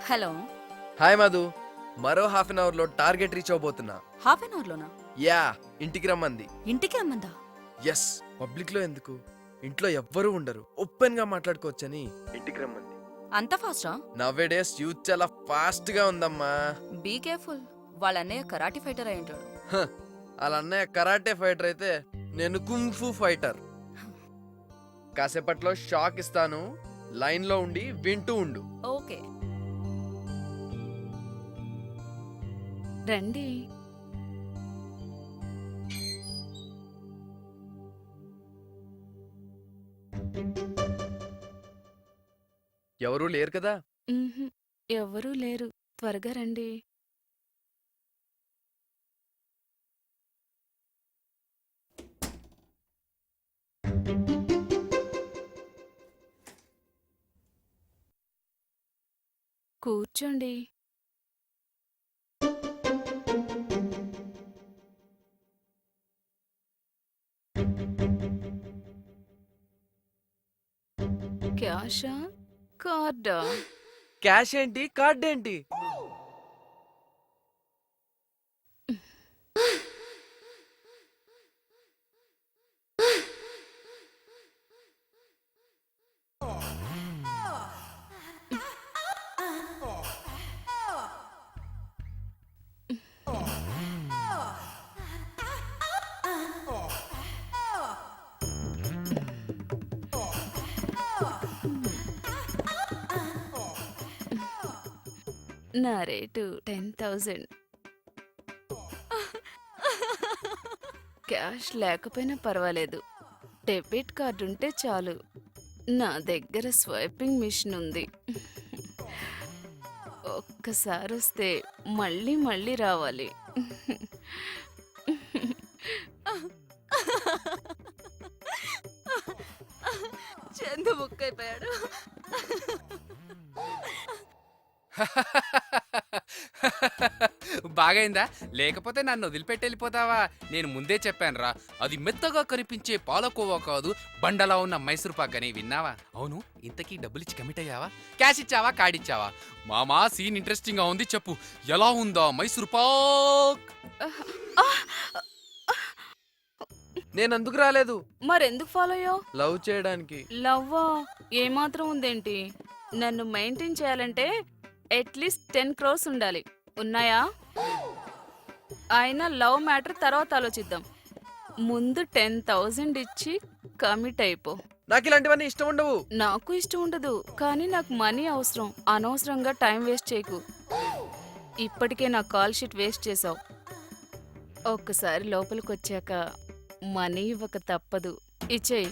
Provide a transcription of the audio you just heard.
Hello. Hi Madhu, మరో half an hour లో target reach అవబోతున్నా. హాఫ్ అన్ అవర్ లోనా? యా, ఇంటికి రమ్మంది. ఇంటికి రమ్మందా? ఎస్, పబ్లిక్ లో ఎందుకు, ఇంట్లో ఎవ్వరూ ఉండరు, ఓపెన్ గా మాట్లాడుకోవచ్చని ఇంటికి రమ్మంది. అంత ఫాస్టా? నవ్వే డేస్ యూత్ చాలా ఫాస్ట్ గా ఉందమ్మా. బీ కేర్ఫుల్, వాళ్ళ అన్నయ్య కరాటీ ఫైటర్ అయి ఉంటాడు. హ, అలా అన్నయ్య కరాటే ఫైటర్ అయితే నేను కుంఫు ఫైటర్. కాసేపట్లో షాక్ ఇస్తాను, లైన్ లో ఉండి వింటూ ఉండు. ఓకే. రండి. ఎవరూ లేరు కదా? ఎవ్వరూ లేరు, త్వరగా రండి. కూర్చోండి. క్యాషా కార్డా? క్యాష్ ఏంటి, కార్డ్ ఏంటి? నా రేటు 10,000. క్యాష్ లేకపోయినా పర్వాలేదు, డెబిట్ కార్డు ఉంటే చాలు. నా దగ్గర స్వైపింగ్ మిషన్ ఉంది. ఒక్కసారి వస్తే మళ్ళీ మళ్ళీ రావాలి. చందు బుక్ అయిపోయాడు. బాగైందా? లేకపోతే నన్ను వదిలిపెట్టి వెళ్ళిపోతావా? నేను ముందే చెప్పానురా, అది మెత్తగా కనిపించే పాలకోవా కాదు, బండలా ఉన్న మైసూర్ పాక్ అని. విన్నావా? అవును, ఇంతకీ డబ్బులిచ్చి కమిట్ అయ్యావా? క్యాష్ ఇచ్చావా, కార్డ్ ఇచ్చావా? మామా, సీన్ ఇంట్రెస్టింగ్ గా ఉంది, చెప్పు ఎలా ఉందా మైసూర్ పాక్? నేను అందుకు రాలేదు, మరెందుకు ఫాలో అయ్యావు? లవ్ చేయడానికి. లవ్వా? ఏమాత్రం ఉందేంటి? నన్ను మెయింటైన్ చేయాలంటే అట్లీస్ట్ 10 crores ఉండాలి. ఉన్నాయా? అయినా లవ్ మ్యాటర్ తర్వాత ఆలోచిద్దాం. ముందు 10,000 ఇచ్చి కమిట్ అయిపో. నాకు ఇలాంటివన్నీ ఇష్టం ఉండవు. నాకు ఇష్టం ఉండదు, కానీ నాకు మనీ అవసరం. అనవసరంగా టైం వేస్ట్ చేయకు. ఇప్పటికే నా కాల్ షీట్ వేస్ట్ చేసావు. ఒక్కసారి లోపలికి వచ్చాక మనీ ఇవ్వక తప్పదు. ఇచ్చేయి.